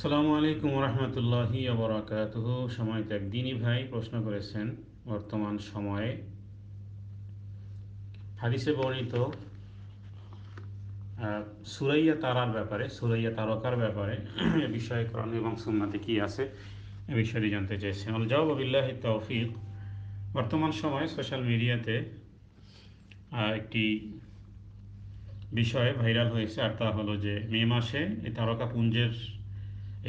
আসসালামু আলাইকুম রহমতুল্লাহি ওবরাকাতুহ। সময়ত একদিনই ভাই প্রশ্ন করেছেন, বর্তমান সময়ে হাদিসে বর্ণিত সুরাইয়া তারার ব্যাপারে, সুরাইয়া তারকার ব্যাপারে এ বিষয়ে কোরআন এবং সুন্নাতে কি আছে এ বিষয়টি জানতে চেয়েছেন। আল জওয়াব বিল্লাহি তৌফিক। বর্তমান সময়ে সোশ্যাল মিডিয়াতে একটি বিষয় ভাইরাল হয়েছে, আর তা হলো যে মে মাসে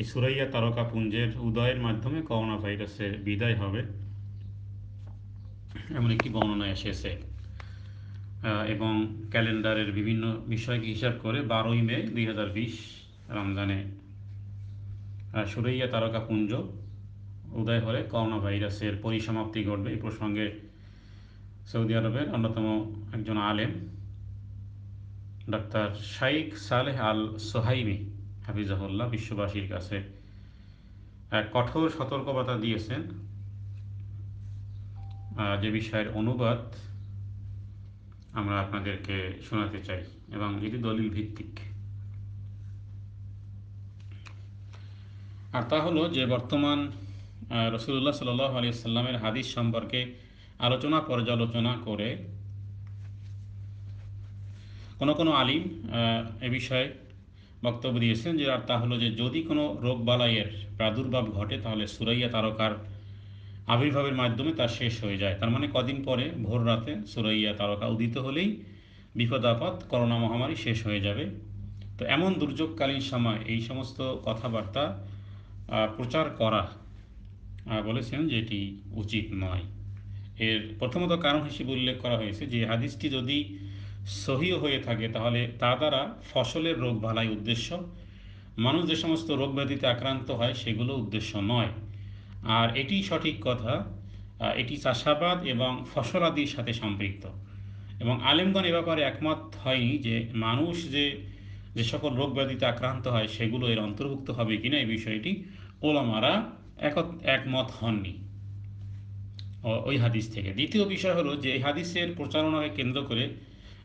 এই সুরাইয়া তারকাপুঞ্জের উদয়ের মাধ্যমে করোনা ভাইরাসের বিদায় হবে, এমন একটি বর্ণনা এসেছে। এবং ক্যালেন্ডারের বিভিন্ন বিষয়কে হিসাব করে 12ই মে 2020 রমজানে সুরাইয়া তারকাপুঞ্জ উদয় হলে করোনা ভাইরাসের পরিসমাপ্তি ঘটবে। এই প্রসঙ্গে সৌদি আরবের অন্যতম একজন আলেম ডক্টর শাইখ সালেহ আল সোহাইমি হাফিজাহুল্লাহ বিশ্ববাসীর কাছে কঠোর সতর্কবার্তা দিয়েছেন, যে বিষয়ের অনুবাদ আমরা আপনাদেরকে শোনাতে চাই এবং এটি দলিল ভিত্তিক। আর তা হলো যে বর্তমান রাসূলুল্লাহ সাল্লাল্লাহু আলাইহি সাল্লামের হাদিস সম্পর্কে আলোচনা পর্যালোচনা করে কোনো আলিম এ বিষয়ে বক্তব্য দিয়েছেন যে, আর তা হলো যে যদি কোনো রোগ বালাইয়ের প্রাদুর্ভাব ঘটে তাহলে সুরাইয়া তারকার আবির্ভাবের মাধ্যমে তা শেষ হয়ে যায়। তার মানে কদিন পরে ভোর রাতে সুরাইয়া তারকা উদিত হলেই বিপদ আপদ করোনা মহামারী শেষ হয়ে যাবে। তো এমন দুর্যোগকালীন সময় এই সমস্ত কথাবার্তা প্রচার করা বলেছেন যে এটি উচিত নয়। এর প্রথমত কারণ হিসেবে উল্লেখ করা হয়েছে যে হাদিসটি যদি সহিহ হয়ে থাকে তাহলে তা দ্বারা ফসলের রোগ বালাই উদ্দেশ্য, মানুষ যে সমস্ত রোগ ব্যাধিতে আক্রান্ত হয় সেগুলো উদ্দেশ্য নয়। আর এটি সঠিক কথা, এটি চাষাবাদ এবং ফসলাদির সাথে সম্পৃক্ত এবং আলেমগণ এ ব্যাপারে একমত হয়নি যে মানুষ যে সকল রোগ ব্যাধিতে আক্রান্ত হয় সেগুলো এর অন্তর্ভুক্ত হবে কিনা এই বিষয়টি ওলামারা একমত হননি ওই হাদিস থেকে। দ্বিতীয় বিষয় হলো যে এই হাদিসের প্রচারণাকে কেন্দ্র করে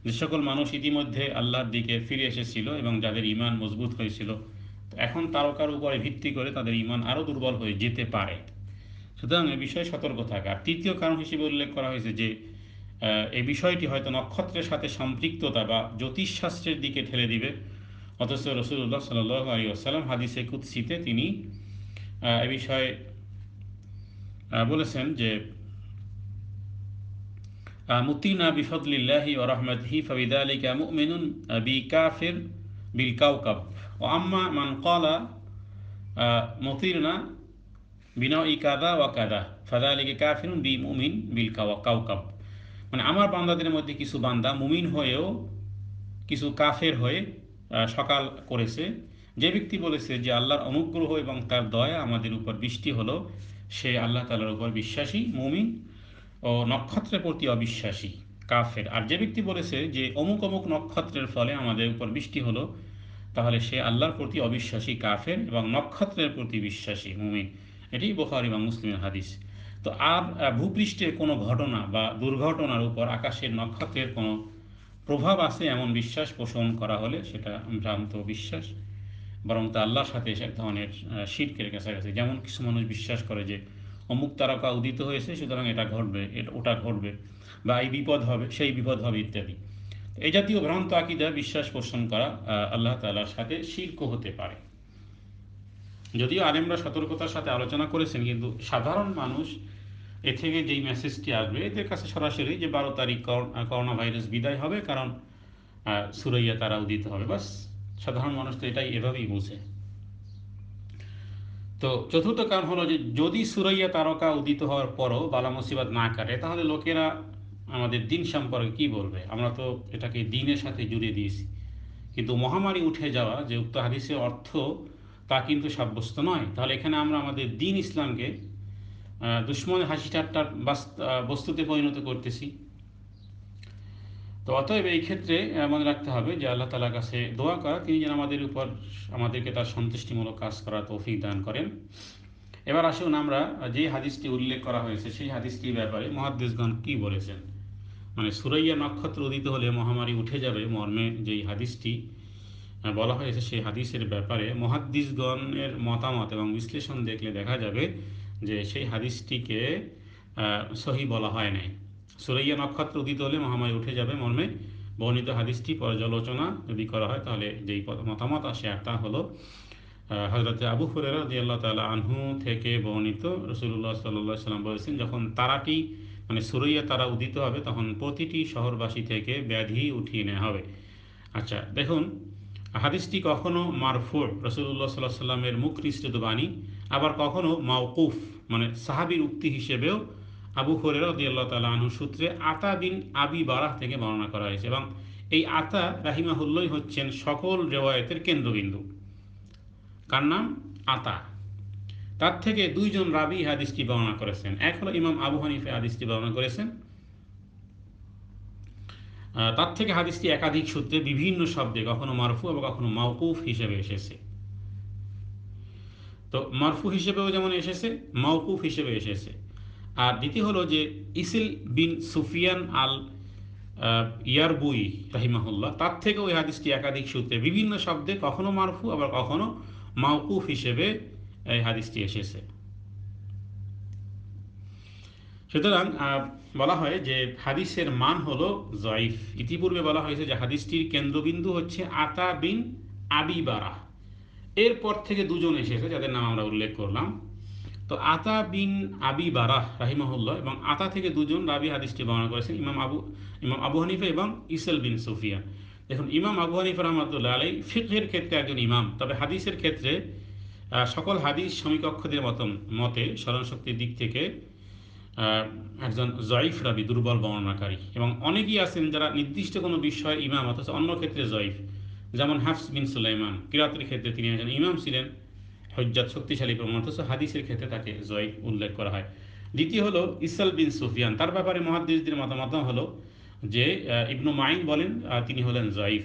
যে সকল মানুষ ইতিমধ্যে আল্লাহর দিকে ফিরে এসেছিল এবং যাদের ঈমান মজবুত হয়েছিল, এখন তারকার উপরে ভিত্তি করে তাদের ঈমান আরও দুর্বল হয়ে যেতে পারে। সুতরাং এ বিষয়ে সতর্ক থাকা। আর তৃতীয় কারণ হিসেবে উল্লেখ করা হয়েছে যে এই বিষয়টি হয়তো নক্ষত্রের সাথে সম্পৃক্ততা বা জ্যোতিষশাস্ত্রের দিকে ঠেলে দিবে, অথচ রাসূলুল্লাহ সাল্লাল্লাহু আলাইহি ওয়াসাল্লাম হাদিসে কুদসিতে তিনি এ বিষয়ে বলেছেন যে মুতিনা বিফদলিল্লাহি ওয়া রাহমাতিহি ফাবিযালিকা মুমিনুন বিকাফির বিল কাওকাব ওয়া আম্মা মান ক্বালা মুতিরনা বিনাই কাযা ওয়া কাযা ফাযালিকা কাফিরুন বিমুমিন বিল কাওকাব। মানে আমার বান্দাদের মধ্যে কিছু বান্দা মুমিন হয়েও কিছু কাফের হয়ে সকাল করেছে। যে ব্যক্তি বলেছে যে আল্লাহর অনুগ্রহ এবং তার দয়া আমাদের উপর বৃষ্টি হলো, সে আল্লাহ তাআলার উপর বিশ্বাসী মুমিন ও নক্ষত্রের প্রতি অবিশ্বাসী কাফের। আর যে ব্যক্তি বলেছে যে অমুক অমুক নক্ষত্রের ফলে আমাদের উপর বৃষ্টি হলো, তাহলে সে আল্লাহর প্রতি অবিশ্বাসী কাফের এবং নক্ষত্রের প্রতি বিশ্বাসী মুমিন। এটি বুখারী এবং মুসলিমের হাদিস। তো আর ভূপৃষ্ঠে কোনো ঘটনা বা দুর্ঘটনার উপর আকাশের নক্ষত্রের কোনো প্রভাব আছে এমন বিশ্বাস পোষণ করা হলে সেটা ভ্রান্ত বিশ্বাস, বরং তা আল্লাহর সাথে এক ধরনের শিরকের কাছাকাছি। যেমন কিছু মানুষ বিশ্বাস করে যে অমুক তারকা উদিত হয়েছে সুতরাং এটা ঘটবে, ওটা ঘটবে, বা এই বিপদ হবে সেই বিপদ হবে ইত্যাদি। এই জাতীয় ভ্রান্ত আকীদা বিশ্বাস পোষণ করা আল্লাহ তাআলার সাথে শিরকও হতে পারে। যদিও আলেমরা সতর্কতার সাথে আলোচনা করেছেন, কিন্তু সাধারণ মানুষ এ থেকে যেই মেসেজটি আসবে এদের কাছে সরাসরি যে 12 তারিখ করোনা ভাইরাস বিদায় হবে, কারণ সুরাইয়া তারা উদিত হবে, বাস সাধারণ মানুষ তো এটাই এভাবেই বুঝে। তো চতুর্থ কারণ হলো যে যদি সুরাইয়া তারকা উদিত হওয়ার পরও বালা মুসিবত না কাটে তাহলে লোকেরা আমাদের দিন সম্পর্কে কি বলবে। আমরা তো এটাকে দিনের সাথে জুড়ে দিয়েছি, কিন্তু মহামারী উঠে যাওয়া যে উক্ত হাদিসের অর্থ তা কিন্তু সাব্যস্ত নয়। তাহলে এখানে আমরা আমাদের দিন ইসলামকে দুশ্মনের হাসি ঠাট্টার বস্তুতে পরিণত করতেছি। তো অতএব এই ক্ষেত্রে মনে রাখতে হবে যে আল্লাহ তাআলার কাছে দোয়া করা, তিনি যেন আমাদেরকে তার সন্তুষ্টিমূলক কাজ করার তৌফিক দান করেন। এবার আসুন আমরা যে হাদিসটি উল্লেখ করা হয়েছে সেই হাদিসটির ব্যাপারে মুহাদ্দিসগণ কি বলেছেন। মানে সুরাইয়া নক্ষত্র উদিত হলে মহামারী উঠে যাবে মর্মে যেই হাদিসটি বলা হয়েছে সেই হাদিসের ব্যাপারে মুহাদ্দিসগণের মতামত এবং বিশ্লেষণ দেখলে দেখা যাবে যে সেই হাদিসটিকে সহি বলা হয় নাই। সুরাইয়া নক্ষত্র উদিত হলে মহামারী উঠে যাবে মর্মে বর্ণিত হাদিসটি পর্যালোচনা যদি করা হয় তাহলে যেই মতামত আসে আর তা হলো হযরত আবু হুরায়রা রাদিয়াল্লাহু তাআলা আনহু থেকে বর্ণিত। রাসূলুল্লাহ সাল্লাল্লাহু আলাইহি ওয়াসাল্লাম বলেছেন, যখন তারাটি মানে সুরাইয়া তারা উদিত হবে তখন প্রতিটি শহরবাসী থেকে ব্যাধি উঠিয়ে নেওয়া হবে। আচ্ছা দেখুন, হাদিসটি কখনো মারফু রাসূলুল্লাহ সাল্লাল্লাহু আলাইহি ওয়াসাল্লামের মুখ নিঃসৃত বাণী, আবার কখনো মাওকুফ মানে সাহাবীর উক্তি হিসেবেও আবু হুরায়রা রাদিয়াল্লাহু তাআলা আনহু সূত্রে আতা বিন আবি বারাহ থেকে বর্ণনা করা হয়েছে। এবং এই আতা রাহিমাহুল্লাহ হচ্ছেন সকল রিওয়ায়াতের কেন্দ্রবিন্দু। কার নাম? আতা। তার থেকে দুইজন রাবি হাদিসটি বর্ণনা করেছেন। এক হলো ইমাম আবু হানিফা হাদিসটি বর্ণনা করেছেন, তার থেকে হাদিসটি একাধিক সূত্রে বিভিন্ন শব্দে কখনো মারফু এবং কখনো মাওকুফ হিসেবে এসেছে। তো মারফু হিসেবেও যেমন এসেছে, মাওকুফ হিসেবে এসেছে। আর দ্বিতীয় হলো যে ইসিল বিন সুফিয়ান আল ইয়ারবুই রাহিমাহুল্লাহ, তার থেকেও এই হাদিসটি একাধিক সূত্রে বিভিন্ন শব্দে কখনো মারফু আবার কখনো মাওকুফ হিসেবে এই হাদিসটি এসেছে। সুতরাং বলা হয় যে হাদিসের মান হলো জয়ীফ। ইতিপূর্বে বলা হয়েছে যে হাদিসটির কেন্দ্রবিন্দু হচ্ছে আতা বিন আবি বারাহ। এরপর থেকে দুজন এসেছে যাদের নাম আমরা উল্লেখ করলাম। তো আতা বিন আবি বারাহ রাহিমাহুল্লাহ এবং আতা থেকে দুজন রাবি হাদিসটি বর্ণনা করেছেন, ইমাম আবু হানিফা এবং ইসল বিন সুফিয়ান। দেখুন, ইমাম আবু হানিফা রাহমাতুল্লাহ আলাইহি ফিকহের ক্ষেত্রে একজন ইমাম, তবে হাদিসের ক্ষেত্রে সকল হাদিস সমীকক্ষদের মতে স্মরণশক্তির দিক থেকে একজন জয়ীফ রাবি, দুর্বল বর্ণনাকারী। এবং অনেকেই আছেন যারা নির্দিষ্ট কোনো বিষয় ইমাম অথচ অন্য ক্ষেত্রে জয়ীফ, যেমন হাফস বিন সুলাইমান। কিরাতের ক্ষেত্রে তিনি একজন ইমাম ছিলেন, হুজ্জাত শক্তিশালী প্রমাণ, অথচ হাদিসের ক্ষেত্রে তাকে জয়ীফ উল্লেখ করা হয়। দ্বিতীয় হলো ইসাল বিন সুফিয়ান। তার ব্যাপারে মুহাদ্দিসদের মতামত হলো যে ইবনু মাইন বলেন তিনি হলেন জয়ীফ।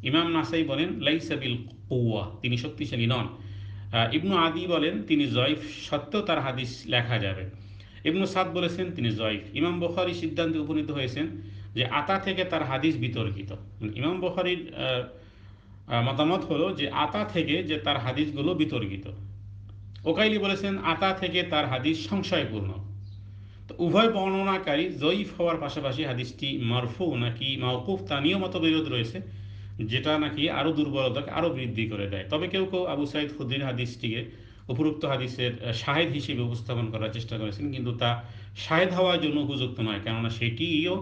ইমাম নাসাই বলেন লাইসা বিল কুওয়া, তিনি শক্তিশালী নন। ইবনু আদি বলেন তিনি জয়ীফ, সত্ত্বেও তার হাদিস লেখা যাবে। ইবনু সাদ বলেছেন তিনি জয়ীফ। ইমাম বুখারী সিদ্ধান্তে উপনীত হয়েছেন যে আতা থেকে তার হাদিস বিতর্কিত। ইমাম বুখারীর মতামত হলো যে আতা থেকে যে তার হাদিসগুলো বিতর্কিত। ওকাইলি বলেছেন আতা থেকে তার হাদিস সংশয়পূর্ণ। তো উভয় বর্ণনাকারী জয়ীফ হওয়ার পাশাপাশি হাদিসটি মারফু নাকি মাওকুফ তা নিয়েও মতবিরোধ রয়েছে, যেটা নাকি আরও দুর্বলতাকে আরও বৃদ্ধি করে দেয়। তবে কেউ কেউ আবু সাঈদ খুদরির হাদিসটিকে উপরোক্ত হাদিসের শাহেদ হিসেবে উপস্থাপন করার চেষ্টা করেছেন, কিন্তু তা শাহেদ হওয়ার জন্য উপযুক্ত নয়, কেননা সেটিও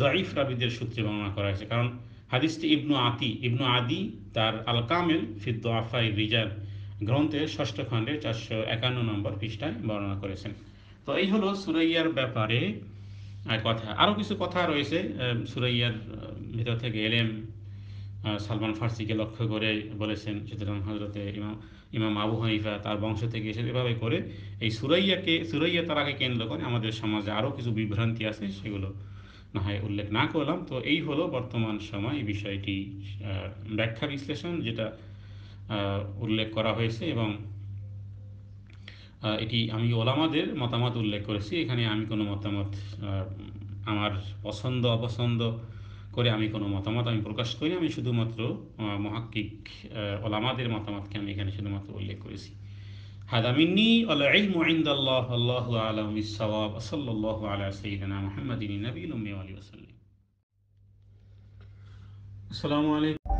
জয়ীফ রাবিদের সূত্রে বর্ণনা করা হয়েছে। কারণ হাদিসটি ইবনু আদি তার আল কামেল ফি দুআফাই রিজাল গ্রন্থের 6ষ্ঠ খণ্ডের 451 নম্বর পৃষ্ঠায় বর্ণনা করেছেন। তো এই হলো সুরাইয়ার ব্যাপারে কথা। আরও কিছু কথা রয়েছে সুরাইয়ার ভিতর থেকে এলেম সালমান ফার্সিকে লক্ষ্য করে বলেছেন। সুতরাং হযরতে ইমাম আবু হানিফা তার বংশ থেকে এসে এভাবে করে এই সুরাইয়া তারাকে কেন্দ্র করে আমাদের সমাজে আরও কিছু বিভ্রান্তি আছে, সেগুলো না হয় উল্লেখ না করলাম। তো এই হলো বর্তমান সময় এই বিষয়টি ব্যাখ্যা বিশ্লেষণ যেটা উল্লেখ করা হয়েছে, এবং এটি আমি ওলামাদের মতামত উল্লেখ করেছি। এখানে আমি কোনো মতামত আমার পছন্দ অপছন্দ করে আমি কোনো মতামত আমি প্রকাশ করি। আমি শুধুমাত্র মুহাক্কিক ওলামাদের মতামতকে আমি এখানে শুধুমাত্র উল্লেখ করেছি। হাদা মিন্নি ওয়াল ইলমু ইনদাল্লাহ, আল্লাহু আ'লামু বিস-সাওয়াব। সাল্লাল্লাহু আলা সাইয়্যিদিনা মুহাম্মাদিন নবিয়্যিল উম্মি ওয়া আলিহি ওয়া সাল্লাম। আসসালামু আলাইকুম।